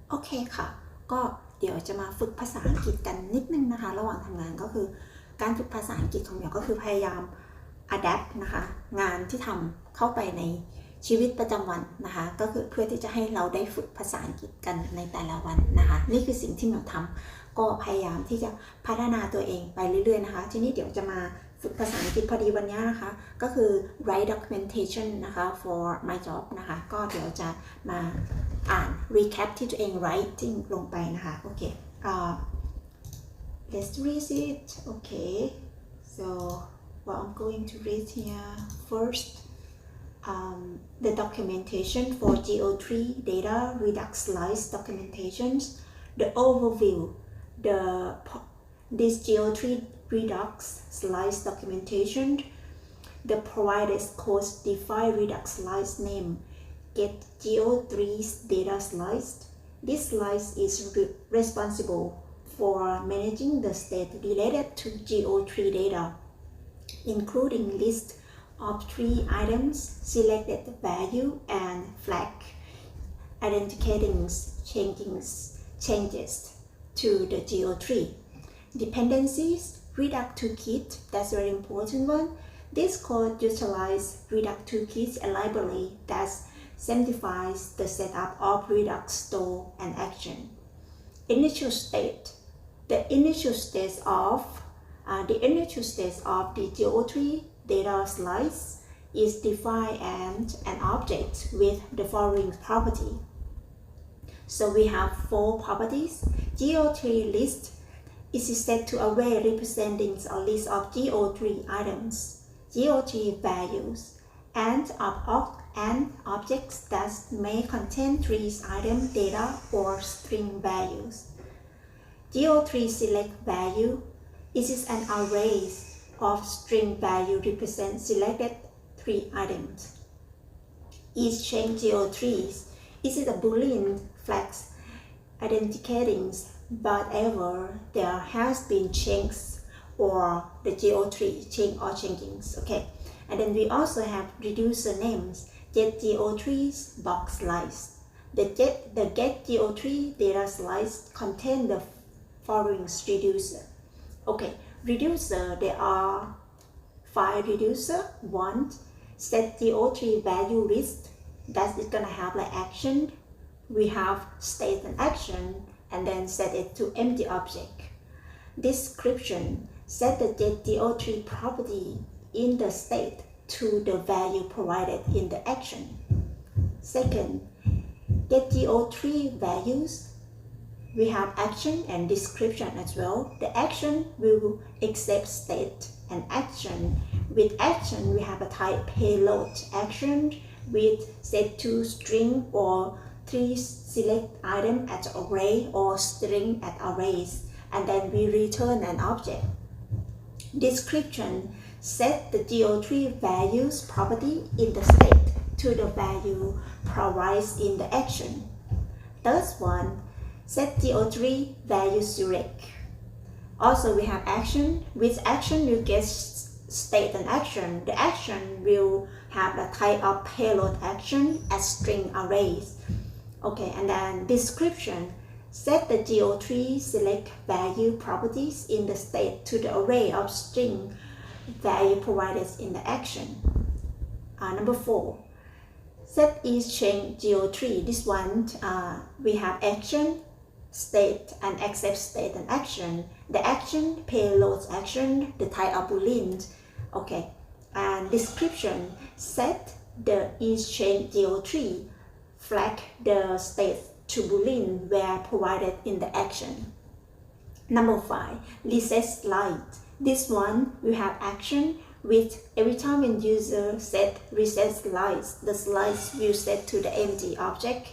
โอเคค่ะก็เดี๋ยวจะมาฝึกภาษาอังกฤษกันนิดนึงนะคะระหว่างทำงานก็คือการฝึกภาษาอังกฤษของเดี่ยวก็คือพยายาม adapt นะคะงานที่ทำเข้าไปในชีวิตประจำวันนะคะก็คือเพื่อที่จะให้เราได้ฝึกภาษาอังกฤษกันในแต่ละวันนะคะนี่คือสิ่งที่เดี่ยวทำก็พยายามที่จะพัฒนาตัวเองไปเรื่อยๆนะคะทีนี้เดี๋ยวจะมาฝึกภาษาอังกฤษพอดีวันนี้นะคะก็คือ write documentation นะคะ for my job นะคะก็เดี๋ยวจะมาอ่าน recap ที่ตัวเอง writing ลงไปนะคะโอเคlet's read it okay so what I'm going to read here first the documentation for GO3 data redux slides documentations the overview this GO3 redux slides documentation the provided course define redux slides name get GO3's data slice. This slice is responsible for managing the state related to GO3 data, including list of 3 items, selected value, and flag, identifying changes to the GO3. Dependencies, Redux Toolkit, that's a very important one. This code utilizes Redux Toolkit, a library that simplifies the setup of Redux store and action. Initial state. The initial state of the GO3 data slice is defined as an object with the following property. So we have 4 properties. GO3 list is set to array representing a list of GO3 items, GO3 values, and objects that may contain 3 item data or string values. GO3 select value is an array of string value represent selected 3 items. Each chain GO3 is a Boolean flag identifying whatever there has been changes or the GO3 change or changings. Okay, and then we also have reducer names. Get GO3's box slice. The get GO3 data slice contain the following reducer. Okay, reducer, there are 5 reducer. 1, set GO3 value list. That is gonna have like action. We have state and action, and then set it to empty object. Description, set the get GO3 property in the state to the value provided in the action. Second, get GO3 values. We have action and description as well. The action will accept state and action. With action, we have a type payload action with set to string or 3 select item at array or string at arrays, and then we return an object. Description, set the GO3 values property in the state to the value provided in the action. Third one, set GO3 value select. Also we have action. With action you get state and action. The action will have the type of payload action as string arrays. Okay, and then description, set the GO3 select value properties in the state to the array of string value provided in the action. Number 4, set each chain GO3. This one we have action, state, and accept state and action. The action, payload action, the type of Boolean. Okay, and description, set the each chain GO3, flag the state to Boolean where provided in the action. Number 5, reset slide. This one we have action with every time when user set reset slides, the slides will set to the empty object.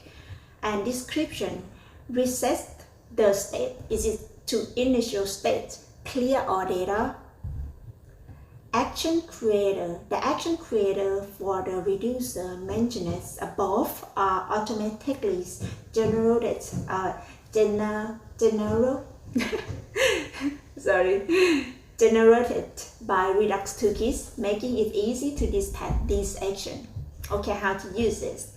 And description, reset the state is it to initial state, clear all data. Action creator, the action creator for the reducer mentioned above are automatically generated generated by Redux Toolkit, making it easy to detect this action. Okay, how to use this.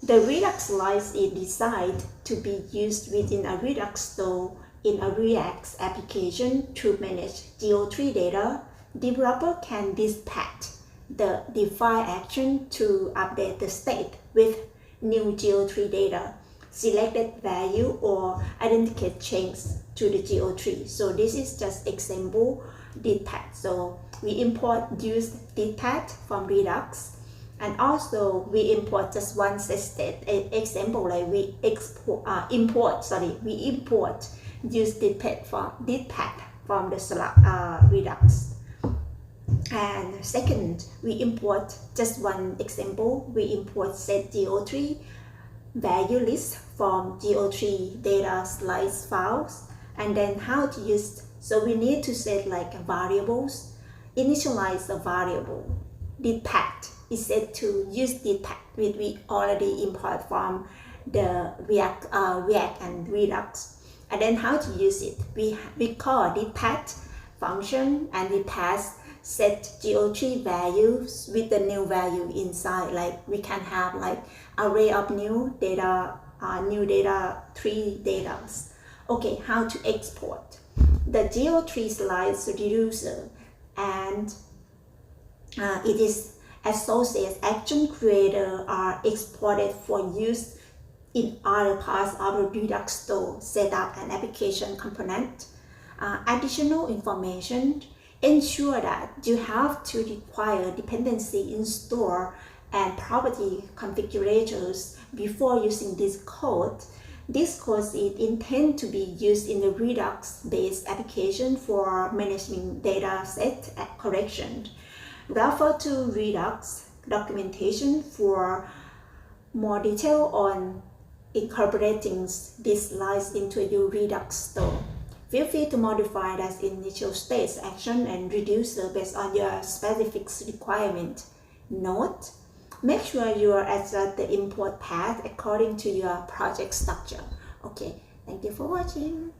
The Redux slice is designed to be used within a Redux store in a React application to manage GeoTree data. Developer can dispatch the defined action to update the state with new GeoTree data, selected value, or identicate changes to the GeoTree. So this is just example detach. So we import use detach from Redux, and also we import just one set state. Example like we import use detach from the Redux. And second, we import just one example. We import set GeoTree value list from GeoTree data slice files. And then how to use, so we need to set like variables, initialize the variable. Detach is set to use detach, which we already import from the React and Redux. And then how to use it? We call detach function, and we pass set GeoTree values with the new value inside. Like we can have like array of new data 3 data. Okay, how to export? The GeoTree slice reducer, and it is associated action creator are exported for use in other parts of the Redux store, setup and application component. Additional information: ensure that you have to require dependency in store and property configurators before using this code. This code is intended to be used in the Redux-based application for managing data set correction. Refer to Redux documentation for more detail on incorporating this slice into your Redux store. Feel free to modify that initial state action and reducer based on your specific requirement. Note: make sure you adjust the import path according to your project structure. Okay, thank you for watching.